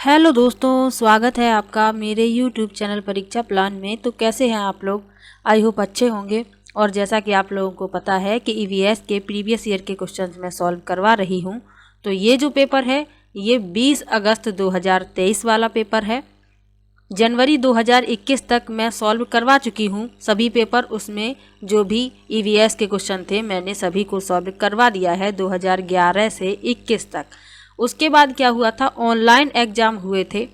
Hello दोस्तों, स्वागत है आपका मेरे YouTube चैनल परीक्षा प्लान में। तो कैसे हैं आप लोग? आई होप अच्छे होंगे। और जैसा कि आप लोगों को पता है कि EVS के प्रीवियस ईयर के क्वेश्चंस मैं सॉल्व करवा रही हूं। तो ये जो पेपर है ये 20 अगस्त 2023 वाला पेपर है। जनवरी 2021 तक मैं सॉल्व करवा चुकी हूं सभी पेपर। उसमें जो भी EVS के क्वेश्चन थे मैंने सभी को सॉल्व करवा दिया है 2011 से 21 तक। उसके बाद क्या हुआ था, ऑनलाइन एग्जाम हुए थे।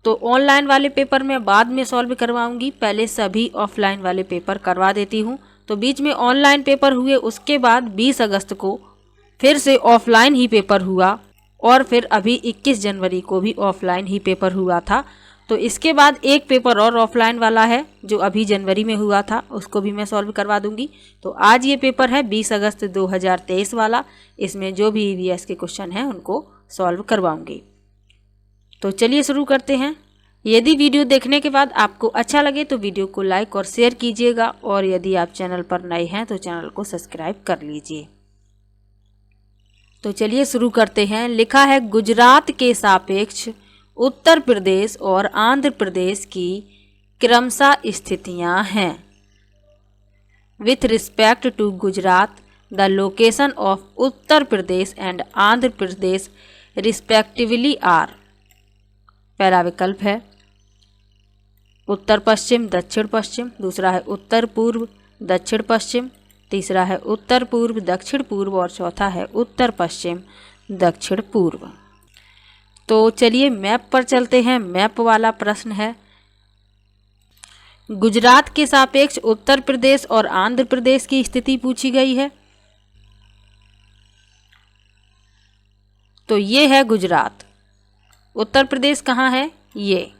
तो ऑनलाइन वाले पेपर मैं बाद में सॉल्व करवाऊंगी, पहले सभी ऑफलाइन वाले पेपर करवा देती हूं। तो बीच में ऑनलाइन पेपर हुए, उसके बाद 20 अगस्त को फिर से ऑफलाइन ही पेपर हुआ और फिर अभी 21 जनवरी को भी ऑफलाइन ही पेपर हुआ था। तो इसके बाद एक पेपर और ऑफलाइन वाला है जो अभी जनवरी में हुआ था, उसको भी मैं सॉल्व करवा दूंगी। तो आज ये पेपर है 20 अगस्त 2023 वाला। इसमें जो भी EVS के क्वेश्चन हैं उनको सॉल्व करवाऊंगी। तो चलिए शुरू करते हैं। यदि वीडियो देखने के बाद आपको अच्छा लगे तो वीडियो को लाइक और शेयर कीजिएगा, और यदि आप चैनल पर नए हैं तो चैनल को सब्सक्राइब कर लीजिए। तो चलिए शुरू करते हैं। लिखा है, गुजरात के सापेक्ष उत्तर प्रदेश और आंध्र प्रदेश की क्रमशः स्थितियां हैं। With respect to Gujarat the location of Uttar Pradesh and Andhra Pradesh respectively are. पहला विकल्प है उत्तर पश्चिम दक्षिण पश्चिम, दूसरा है उत्तर पूर्व दक्षिण पश्चिम, तीसरा है उत्तर पूर्व दक्षिण पूर्व और चौथा है उत्तर पश्चिम दक्षिण पूर्व। तो चलिए मैप पर चलते हैं। मैप वाला प्रश्न है, गुजरात के सापेक्ष उत्तर प्रदेश और आंध्र प्रदेश की स्थिति पूछी गई है। तो ये है गुजरात। उत्तर प्रदेश कहाँ है? ये।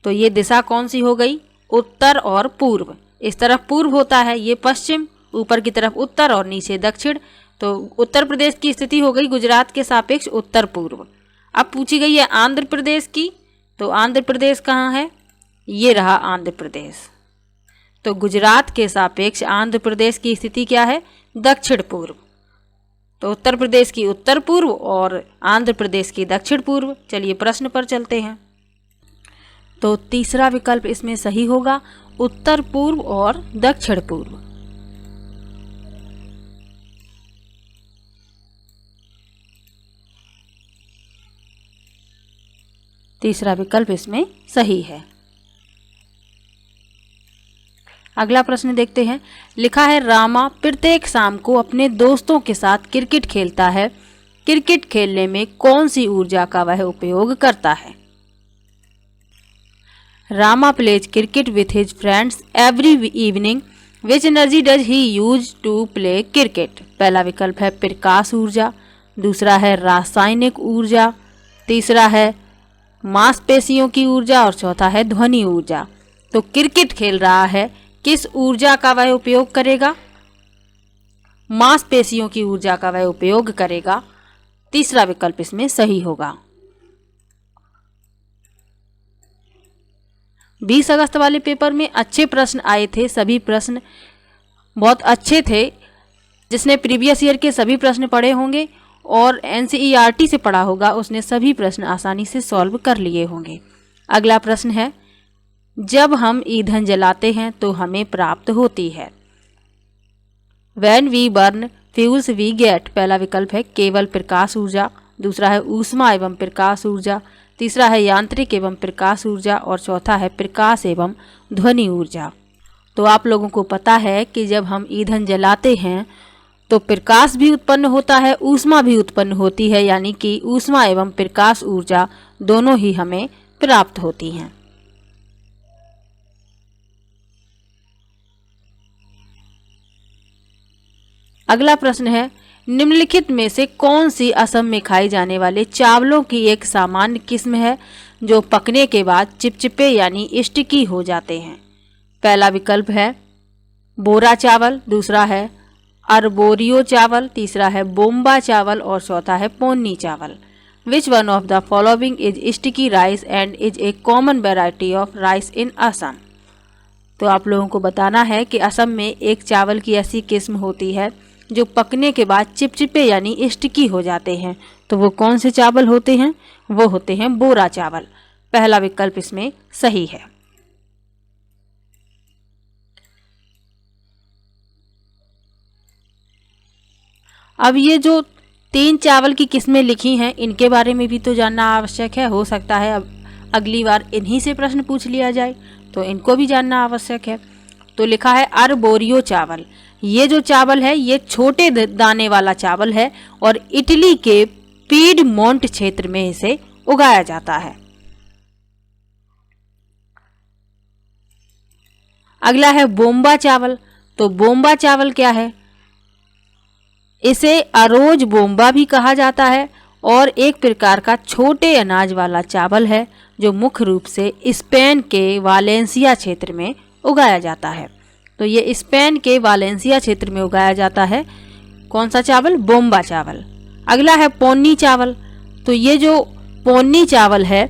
तो ये दिशा कौन सी हो गई? उत्तर और पूर्व। इस तरफ पूर्व होता है, ये पश्चिम, ऊपर की तरफ उत्तर और नीचे दक्षिण। तो उत्तर प्रदेश की स्थिति हो गई गुजरात के सापेक्ष उत्तर पूर्व। अब पूछी गई है आंध्र प्रदेश की। तो आंध्र प्रदेश कहाँ है? ये रहा आंध्र प्रदेश। तो गुजरात के सापेक्ष आंध्र प्रदेश की स्थिति क्या है? दक्षिण पूर्व। तो उत्तर प्रदेश की उत्तर पूर्व और आंध्र प्रदेश की दक्षिण पूर्व। चलिए प्रश्न पर चलते हैं। तो तीसरा विकल्प इसमें सही होगा, उत्तर पूर्व और दक्षिण पूर्व। तीसरा विकल्प इसमें सही है। अगला प्रश्न देखते हैं। लिखा है, रामा प्रत्येक शाम को अपने दोस्तों के साथ क्रिकेट खेलता है। क्रिकेट खेलने में कौन सी ऊर्जा का वह उपयोग करता है? Rama plays cricket with his friends every evening. Which energy does he use to play cricket? पहला विकल्प है प्रकाश ऊर्जा, दूसरा है रासायनिक ऊर्जा, तीसरा है मांसपेशियों की ऊर्जा और चौथा है ध्वनि ऊर्जा। तो क्रिकेट खेल रहा है, किस ऊर्जा का वह उपयोग करेगा? मांसपेशियों की ऊर्जा का वह उपयोग करेगा। तीसरा विकल्प इसमें सही होगा। 20 अगस्त वाले पेपर में अच्छे प्रश्न आए थे, सभी प्रश्न बहुत अच्छे थे। जिसने प्रीवियस ईयर के सभी प्रश्न पढ़े होंगे और NCERT से पढ़ा होगा उसने सभी प्रश्न आसानी से सॉल्व कर लिए होंगे। अगला प्रश्न है, जब हम ईंधन जलाते हैं तो हमें प्राप्त होती है। When we burn fuels we get। पहला विकल्प है केवल प्रकाश ऊर्जा, दूसरा है ऊष्मा एवं प्रकाश ऊर्जा, तीसरा है यांत्रिक एवं प्रकाश ऊर्जा और चौथा है प्रकाश एवं ध्वनि ऊर्जा। तो आप लोगों को पता है कि जब हम ईंधन जलाते हैं तो प्रकाश भी उत्पन्न होता है, ऊष्मा भी उत्पन्न होती है, यानी कि ऊष्मा एवं प्रकाश ऊर्जा दोनों ही हमें प्राप्त होती हैं। अगला प्रश्न है, निम्नलिखित में से कौन सी असम में खाए जाने वाले चावलों की एक सामान्य किस्म है जो पकने के बाद चिपचिपे यानी स्टिकी हो जाते हैं? पहला विकल्प है बोरा चावल, दूसरा है अरबोरियो चावल, तीसरा है बोम्बा चावल और चौथा है पोन्नी चावल। Which one of the following is sticky rice and is a common variety of rice in Assam? तो आप लोगों को बताना है कि असम में एक चावल की ऐसी किस्म होती है जो पकने के बाद चिपचिपे यानी स्टिकी हो जाते हैं। तो वो कौन से चावल होते हैं? वो होते हैं बोरा चावल। पहला विकल्प इसमें सही है। अब ये जो 3 चावल की किस्में लिखी हैं, इनके बारे में भी तो जानना आवश्यक है। हो सकता है अब अगली बार इन्हीं से प्रश्न पूछ लिया जाए, तो इनको भी जानना आवश्यक है। तो लिखा है अरबोरियो चावल। ये जो चावल है ये छोटे दाने वाला चावल है और इटली के पीडमोंट क्षेत्र में इसे उगाया जाता है। अगला है बोम्बा चावल। तो बोम्बा चावल क्या है? इसे अरोज बोम्बा भी कहा जाता है और एक प्रकार का छोटे अनाज वाला चावल है जो मुख्य रूप से स्पेन के वालेंसिया क्षेत्र में उगाया जाता है। तो ये स्पेन के वालेंसिया क्षेत्र में उगाया जाता है। कौन सा चावल? बोम्बा चावल। अगला है पोन्नी चावल। तो ये जो पोन्नी चावल है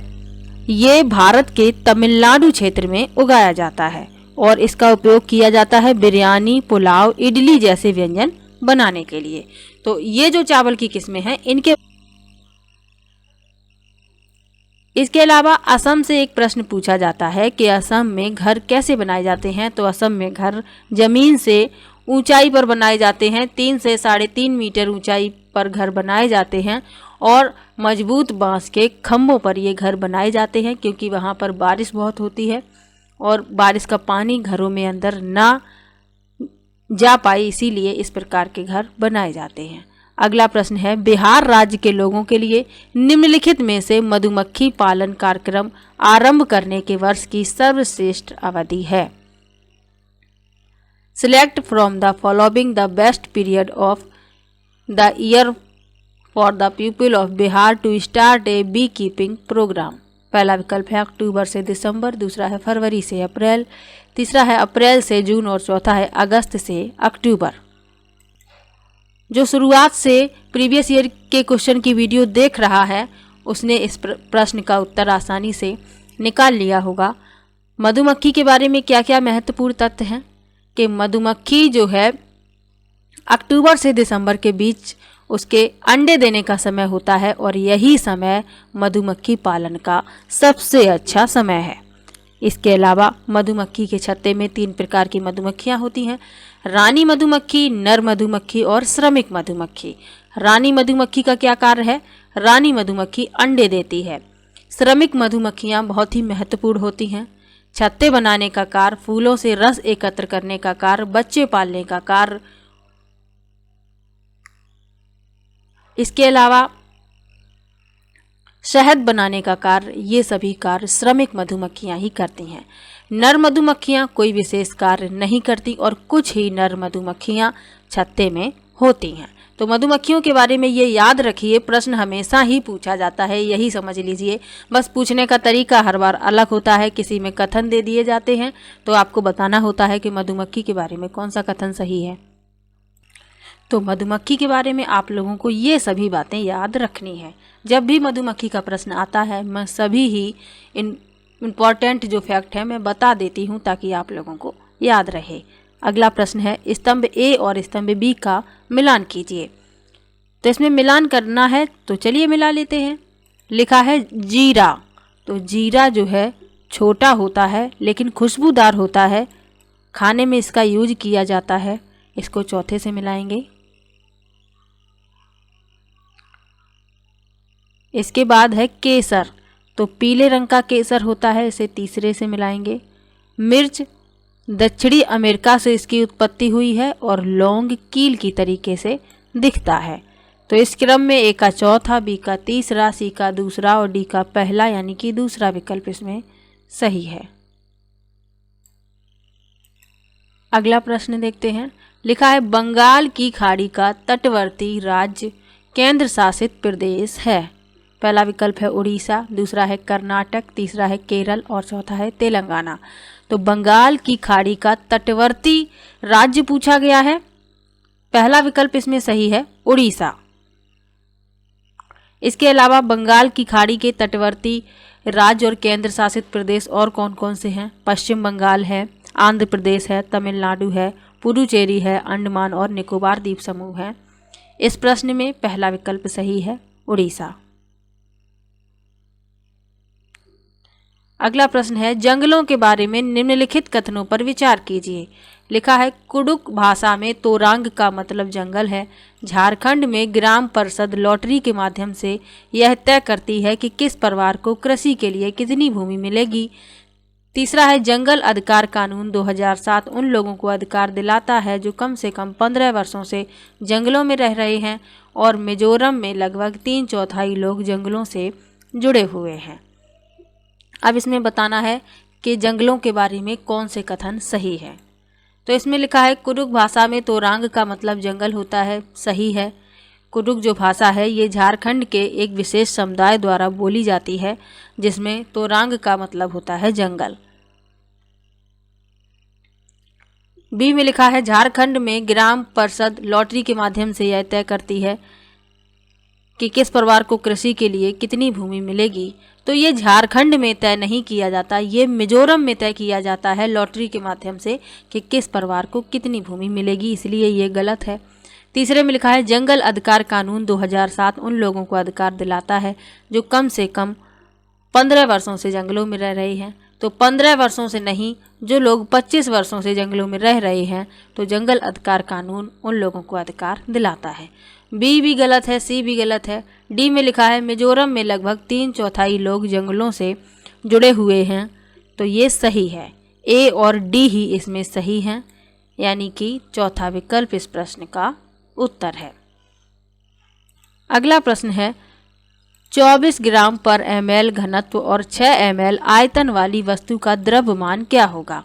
ये भारत के तमिलनाडु क्षेत्र में उगाया जाता है और इसका उपयोग किया जाता है बिरयानी, पुलाव, इडली जैसे व्यंजन बनाने के लिए। तो ये जो चावल की किस्में हैं इसके अलावा असम से एक प्रश्न पूछा जाता है कि असम में घर कैसे बनाए जाते हैं। तो असम में घर जमीन से ऊंचाई पर बनाए जाते हैं। 3 से 3.5 मीटर ऊंचाई पर घर बनाए जाते हैं और मजबूत बांस के खंभों पर ये घर बनाए जाते हैं क्योंकि वहाँ पर बारिश बहुत होती है और बारिश का पानी घरों में अंदर ना जा पाए, इसीलिए इस प्रकार के घर बनाए जाते हैं। अगला प्रश्न है बिहार राज्य के लोगों के लिए निम्नलिखित में से मधुमक्खी पालन कार्यक्रम आरंभ करने के वर्ष की सर्वश्रेष्ठ अवधि है। Select from the following the best period of the year for the people of Bihar to start a beekeeping programme. पहला विकल्प है अक्टूबर से दिसंबर, दूसरा है फरवरी से अप्रैल, तीसरा है अप्रैल से जून और चौथा है अगस्त से अक्टूबर। जो शुरुआत से प्रीवियस ईयर के क्वेश्चन की वीडियो देख रहा है उसने इस प्रश्न का उत्तर आसानी से निकाल लिया होगा। मधुमक्खी के बारे में क्या क्या महत्वपूर्ण तथ्य हैं कि मधुमक्खी जो है अक्टूबर से दिसंबर के बीच उसके अंडे देने का समय होता है और यही समय मधुमक्खी पालन का सबसे अच्छा समय है। इसके अलावा मधुमक्खी के छत्ते में 3 प्रकार की मधुमक्खियाँ होती हैं, रानी मधुमक्खी, नर मधुमक्खी और श्रमिक मधुमक्खी। रानी मधुमक्खी का क्या कार्य है? रानी मधुमक्खी अंडे देती है। श्रमिक मधुमक्खियाँ बहुत ही महत्वपूर्ण होती हैं। छत्ते बनाने का कार्य, फूलों से रस एकत्र करने का कार्य, बच्चे पालने का कार्य। इसके अलावा शहद बनाने का कार्य, ये सभी कार्य श्रमिक मधुमक्खियां ही करती हैं। नर मधुमक्खियां कोई विशेष कार्य नहीं करती और कुछ ही नर मधुमक्खियां छत्ते में होती हैं। तो मधुमक्खियों के बारे में ये याद रखिए, प्रश्न हमेशा ही पूछा जाता है, यही समझ लीजिए। बस पूछने का तरीका हर बार अलग होता है, किसी में कथन दे दिए जाते हैं तो आपको बताना होता है कि मधुमक्खी के बारे में कौन सा कथन सही है। तो मधुमक्खी के बारे में आप लोगों को ये सभी बातें याद रखनी है। जब भी मधुमक्खी का प्रश्न आता है मैं सभी ही इम्पॉर्टेंट जो फैक्ट है मैं बता देती हूँ ताकि आप लोगों को याद रहे। अगला प्रश्न है स्तंभ ए और स्तंभ बी का मिलान कीजिए। तो इसमें मिलान करना है तो चलिए मिला लेते हैं। लिखा है जीरा। तो जीरा जो है छोटा होता है लेकिन खुशबूदार होता है, खाने में इसका यूज किया जाता है। इसको चौथे से मिलाएंगे। इसके बाद है केसर। तो पीले रंग का केसर होता है, इसे तीसरे से मिलाएंगे। मिर्च, दक्षिणी अमेरिका से इसकी उत्पत्ति हुई है और लौंग कील की तरीके से दिखता है। तो इस क्रम में ए का चौथा, बी का तीसरा, सी का दूसरा और डी का पहला यानी कि दूसरा विकल्प इसमें सही है। अगला प्रश्न देखते हैं। लिखा है बंगाल की खाड़ी का तटवर्ती राज्य केंद्र शासित प्रदेश है। पहला विकल्प है उड़ीसा, दूसरा है कर्नाटक, तीसरा है केरल और चौथा है तेलंगाना। तो बंगाल की खाड़ी का तटवर्ती राज्य पूछा गया है। पहला विकल्प इसमें सही है उड़ीसा। इसके अलावा बंगाल की खाड़ी के तटवर्ती राज्य और केंद्र शासित प्रदेश और कौन कौन से हैं? पश्चिम बंगाल है, आंध्र प्रदेश है, तमिलनाडु है, पुडुचेरी है, अंडमान और निकोबार द्वीप समूह है। इस प्रश्न में पहला विकल्प सही है, उड़ीसा। अगला प्रश्न है, जंगलों के बारे में निम्नलिखित कथनों पर विचार कीजिए। लिखा है, कुडुक भाषा में तोरांग का मतलब जंगल है। झारखंड में ग्राम परिषद लॉटरी के माध्यम से यह तय करती है कि किस परिवार को कृषि के लिए कितनी भूमि मिलेगी। तीसरा है, जंगल अधिकार कानून 2007 उन लोगों को अधिकार दिलाता है जो कम से कम 15 वर्षों से जंगलों में रह रहे हैं और मिजोरम में लगभग 3/4 लोग जंगलों से जुड़े हुए हैं। अब इसमें बताना है कि जंगलों के बारे में कौन से कथन सही है। तो इसमें लिखा है, कुडुक भाषा में तोरांग का मतलब जंगल होता है, सही है। कुडुक जो भाषा है ये झारखंड के एक विशेष समुदाय द्वारा बोली जाती है जिसमें तोरांग का मतलब होता है जंगल। बी में लिखा है, झारखंड में ग्राम परिषद लॉटरी के माध्यम से यह तय करती है कि किस परिवार को कृषि के लिए कितनी भूमि मिलेगी। तो ये झारखंड में तय नहीं किया जाता, ये मिजोरम में तय किया जाता है लॉटरी के माध्यम से कि किस परिवार को कितनी भूमि मिलेगी, इसलिए ये गलत है। तीसरे में लिखा है, जंगल अधिकार कानून 2007 उन लोगों को अधिकार दिलाता है जो कम से कम 15 वर्षों से जंगलों में रह रहे हैं। तो 15 वर्षों से नहीं, जो लोग 25 वर्षों से जंगलों में रह रहे हैं, तो जंगल अधिकार कानून उन लोगों को अधिकार दिलाता है। बी भी गलत है, सी भी गलत है। डी में लिखा है, मिजोरम में लगभग 3/4 लोग जंगलों से जुड़े हुए हैं, तो ये सही है। ए और डी ही इसमें सही हैं, यानी कि चौथा विकल्प इस प्रश्न का उत्तर है। अगला प्रश्न है, 24 ग्राम पर ml घनत्व और 6 ml आयतन वाली वस्तु का द्रव्यमान क्या होगा।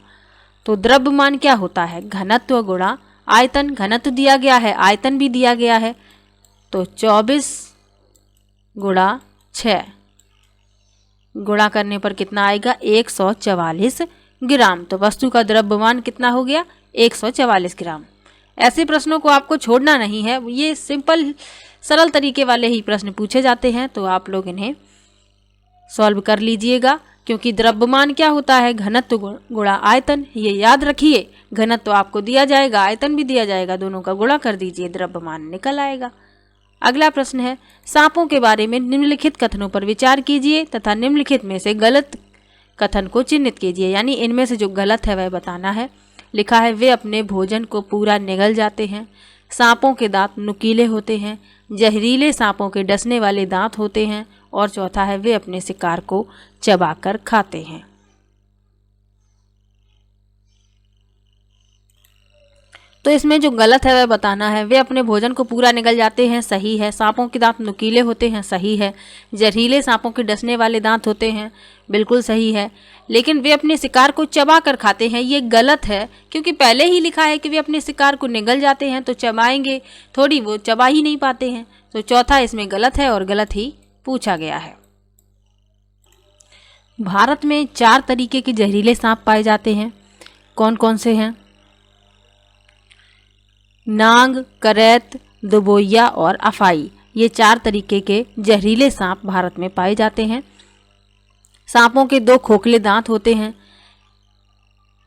तो द्रव्यमान क्या होता है, घनत्व गुणा आयतन। घनत्व दिया गया है, आयतन भी दिया गया है, तो 24 गुणा 6 गुणा करने पर कितना आएगा, 144 ग्राम। तो वस्तु का द्रव्यमान कितना हो गया, 144 ग्राम। ऐसे प्रश्नों को आपको छोड़ना नहीं है, ये सिंपल सरल तरीके वाले ही प्रश्न पूछे जाते हैं, तो आप लोग इन्हें सॉल्व कर लीजिएगा। क्योंकि द्रव्यमान क्या होता है, घनत्व गुणा आयतन। ये याद रखिए, घनत्व आपको दिया जाएगा, आयतन भी दिया जाएगा, दोनों का गुणा कर दीजिए, द्रव्यमान निकल आएगा। अगला प्रश्न है, सांपों के बारे में निम्नलिखित कथनों पर विचार कीजिए तथा निम्नलिखित में से गलत कथन को चिन्हित कीजिए, यानी इनमें से जो गलत है वह बताना है। लिखा है, वे अपने भोजन को पूरा निगल जाते हैं। सांपों के दांत नुकीले होते हैं। जहरीले सांपों के डसने वाले दांत होते हैं। और चौथा है, वे अपने शिकार को चबाकर खाते हैं। तो इसमें जो गलत है वह बताना है। वे अपने भोजन को पूरा निगल जाते हैं, सही है। सांपों के दांत नुकीले होते हैं, सही है। जहरीले सांपों के डसने वाले दांत होते हैं, बिल्कुल सही है। लेकिन वे अपने शिकार को चबा कर खाते हैं, ये गलत है। क्योंकि पहले ही लिखा है कि वे अपने शिकार को निगल जाते हैं, तो चबाएंगे थोड़ी, वो चबा ही नहीं पाते हैं। तो चौथा इसमें गलत है और गलत ही पूछा गया है। भारत में 4 तरीके के जहरीले सांप पाए जाते हैं। कौन कौन से हैं? नांग, करैत, दुबोइया और अफाई, ये 4 तरीके के जहरीले सांप भारत में पाए जाते हैं। सांपों के 2 खोखले दांत होते हैं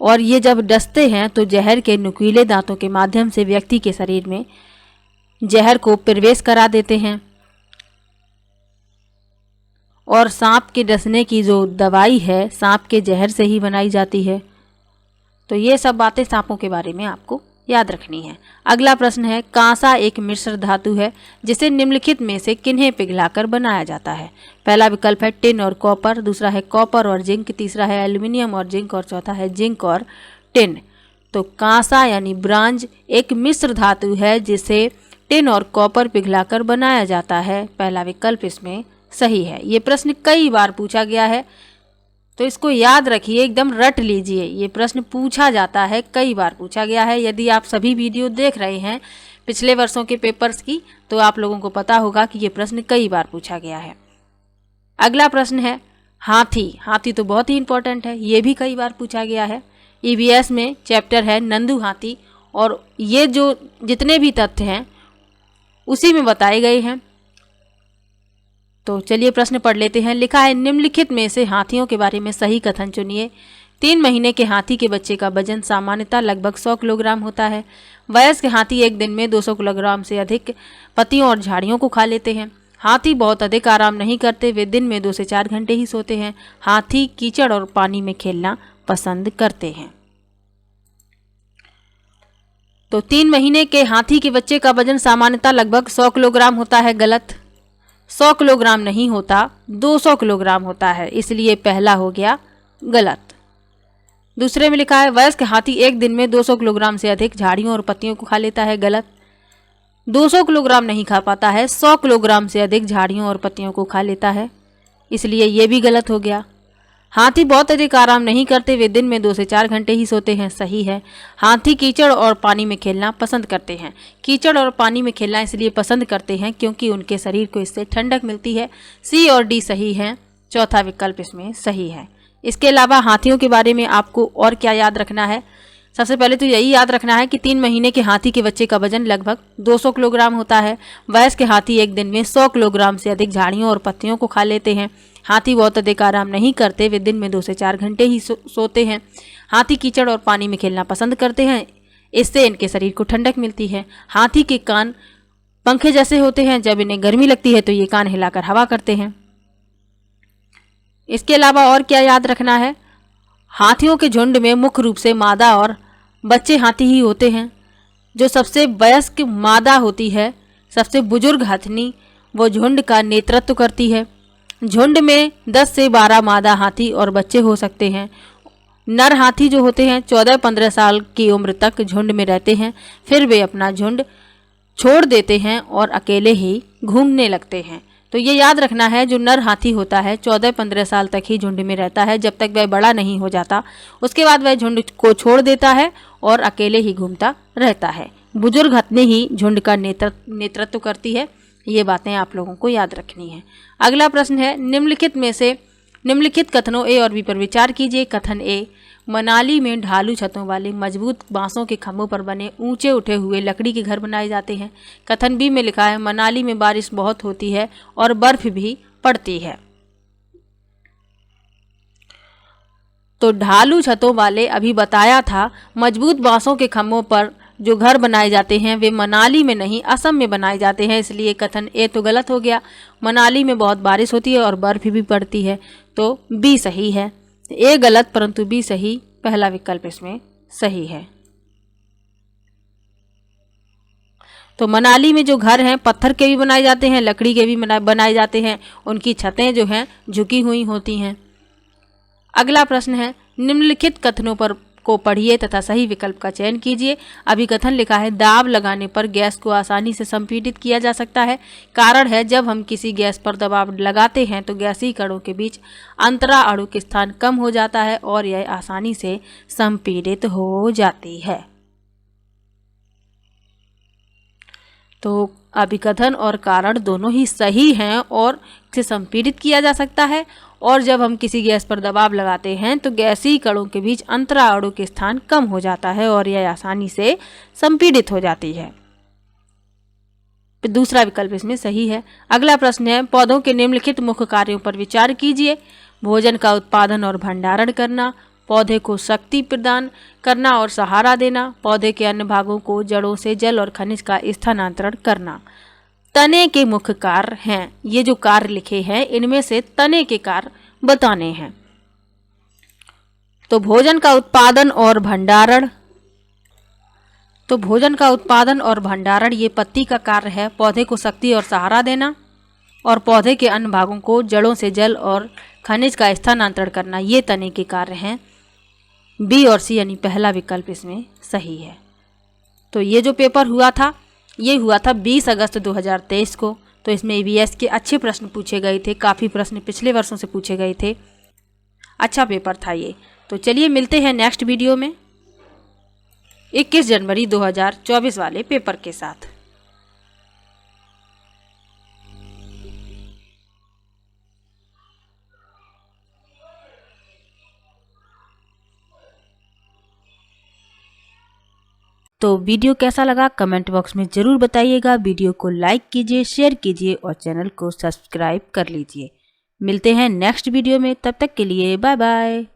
और ये जब डसते हैं तो जहर के नुकीले दांतों के माध्यम से व्यक्ति के शरीर में जहर को प्रवेश करा देते हैं। और सांप के डसने की जो दवाई है सांप के जहर से ही बनाई जाती है। तो ये सब बातें सांपों के बारे में आपको याद रखनी है। अगला प्रश्न है, कांसा एक मिश्र धातु है जिसे निम्नलिखित में से किन्हें पिघलाकर बनाया जाता है। पहला विकल्प है टिन और कॉपर, दूसरा है कॉपर और जिंक, तीसरा है एल्युमिनियम और जिंक और चौथा है जिंक और टिन। तो कांसा यानी ब्रांज एक मिश्र धातु है जिसे टिन और कॉपर पिघलाकर बनाया जाता है। पहला विकल्प इसमें सही है। ये प्रश्न कई बार पूछा गया है, तो इसको याद रखिए, एकदम रट लीजिए। ये प्रश्न पूछा जाता है, कई बार पूछा गया है। यदि आप सभी वीडियो देख रहे हैं पिछले वर्षों के पेपर्स की, तो आप लोगों को पता होगा कि ये प्रश्न कई बार पूछा गया है। अगला प्रश्न है हाथी। हाथी तो बहुत ही इंपॉर्टेंट है, ये भी कई बार पूछा गया है। ईवीएस में चैप्टर है नंदू हाथी, और ये जो जितने भी तथ्य हैं उसी में बताए गए हैं। तो चलिए प्रश्न पढ़ लेते हैं। लिखा है, निम्नलिखित में से हाथियों के बारे में सही कथन चुनिए। 3 महीने के हाथी के बच्चे का वजन सामान्यतः लगभग 100 किलोग्राम होता है। वयस्क हाथी एक दिन में 200 किलोग्राम से अधिक पत्तियों और झाड़ियों को खा लेते हैं। हाथी बहुत अधिक आराम नहीं करते, वे दिन में 2 से 4 घंटे ही सोते हैं। हाथी कीचड़ और पानी में खेलना पसंद करते हैं। तो 3 महीने के हाथी के बच्चे का वजन सामान्यतः लगभग 100 किलोग्राम होता है, गलत। 100 किलोग्राम नहीं होता, 200 किलोग्राम होता है, इसलिए पहला हो गया गलत। दूसरे में लिखा है वयस्क हाथी एक दिन में 200 किलोग्राम से अधिक झाड़ियों और पत्तियों को खा लेता है, गलत। 200 किलोग्राम नहीं खा पाता है, 100 किलोग्राम से अधिक झाड़ियों और पत्तियों को खा लेता है, इसलिए ये भी गलत हो गया। हाथी बहुत अधिक आराम नहीं करते, वे दिन में 2 से 4 घंटे ही सोते हैं, सही है। हाथी कीचड़ और पानी में खेलना पसंद करते हैं। कीचड़ और पानी में खेलना इसलिए पसंद करते हैं क्योंकि उनके शरीर को इससे ठंडक मिलती है। सी और डी सही है, चौथा विकल्प इसमें सही है। इसके अलावा हाथियों के बारे में आपको और क्या याद रखना है? सबसे पहले तो यही याद रखना है कि 3 महीने के हाथी के बच्चे का वजन लगभग 200 किलोग्राम होता है। वयस्क हाथी एक दिन में 100 किलोग्राम से अधिक झाड़ियों और पत्तियों को खा लेते हैं। हाथी बहुत अधिक आराम नहीं करते, वे दिन में 2 से 4 घंटे ही सोते हैं। हाथी कीचड़ और पानी में खेलना पसंद करते हैं, इससे इनके शरीर को ठंडक मिलती है। हाथी के कान पंखे जैसे होते हैं, जब इन्हें गर्मी लगती है तो ये कान हिलाकर हवा करते हैं। इसके अलावा और क्या याद रखना है? हाथियों के झुंड में मुख्य रूप से मादा और बच्चे हाथी ही होते हैं। जो सबसे वयस्क मादा होती है, सबसे बुजुर्ग हथनी, वो झुंड का नेतृत्व करती है। झुंड में 10 से 12 मादा हाथी और बच्चे हो सकते हैं। नर हाथी जो होते हैं 14-15 साल की उम्र तक झुंड में रहते हैं, फिर वे अपना झुंड छोड़ देते हैं और अकेले ही घूमने लगते हैं। तो ये याद रखना है, जो नर हाथी होता है 14-15 साल तक ही झुंड में रहता है, जब तक वह बड़ा नहीं हो जाता। उसके बाद वह झुंड को छोड़ देता है और अकेले ही घूमता रहता है। बुजुर्ग हथनी ही झुंड का नेतृत्व करती है। ये बातें आप लोगों को याद रखनी है। अगला प्रश्न है, निम्नलिखित में से निम्नलिखित कथनों ए और बी पर विचार कीजिए। कथन ए, मनाली में ढालू छतों वाले मजबूत बांसों के खंभों पर बने ऊंचे उठे हुए लकड़ी के घर बनाए जाते हैं। कथन बी में लिखा है, मनाली में बारिश बहुत होती है और बर्फ भी पड़ती है। तो ढालू छतों वाले अभी बताया था, मजबूत बांसों के खंभों पर जो घर बनाए जाते हैं वे मनाली में नहीं असम में बनाए जाते हैं, इसलिए कथन ए तो गलत हो गया। मनाली में बहुत बारिश होती है और बर्फ भी पड़ती है, तो बी सही है। ए गलत परंतु बी सही, पहला विकल्प इसमें सही है। तो मनाली में जो घर हैं पत्थर के भी बनाए जाते हैं, लकड़ी के भी बनाए जाते हैं, उनकी छतें जो हैं झुकी हुई होती हैं। अगला प्रश्न है, निम्नलिखित कथनों पर को पढ़िए तथा सही विकल्प का चयन कीजिए। अभी कथन लिखा है, दाब लगाने पर गैस को आसानी से संपीड़ित किया जा सकता है। कारण है, जब हम किसी गैस पर दबाव लगाते हैं तो गैसीय कणों के बीच अंतरा अणु के स्थान कम हो जाता है और यह आसानी से संपीड़ित हो जाती है। तो अभिकथन और कारण दोनों ही सही हैं और इसे संपीड़ित किया जा सकता है, और जब हम किसी गैस पर दबाव लगाते हैं तो गैसीय कणों के बीच अंतरा अणु के स्थान कम हो जाता है और यह आसानी से संपीड़ित हो जाती है। दूसरा विकल्प इसमें सही है। अगला प्रश्न है, पौधों के निम्नलिखित मुख्य कार्यों पर विचार कीजिए। भोजन का उत्पादन और भंडारण करना, पौधे को शक्ति प्रदान करना और सहारा देना, पौधे के अन्य भागों को जड़ों से जल और खनिज का स्थानांतरण करना। तने के मुख्य कार्य हैं। ये जो कार्य लिखे हैं इनमें से तने के कार्य बताने हैं। तो भोजन का उत्पादन और भंडारण, ये पत्ती का कार्य है। पौधे को शक्ति और सहारा देना और पौधे के अन्य भागों को जड़ों से जल और खनिज का स्थानांतरण करना, ये तने के कार्य हैं। बी और सी यानी पहला विकल्प इसमें सही है। तो ये जो पेपर हुआ था ये हुआ था 20 अगस्त 2023 को। तो इसमें ईवीएस के अच्छे प्रश्न पूछे गए थे, काफ़ी प्रश्न पिछले वर्षों से पूछे गए थे, अच्छा पेपर था ये। तो चलिए मिलते हैं नेक्स्ट वीडियो में 21 जनवरी 2024 वाले पेपर के साथ। तो वीडियो कैसा लगा कमेंट बॉक्स में ज़रूर बताइएगा। वीडियो को लाइक कीजिए, शेयर कीजिए और चैनल को सब्सक्राइब कर लीजिए। मिलते हैं नेक्स्ट वीडियो में, तब तक के लिए बाय बाय।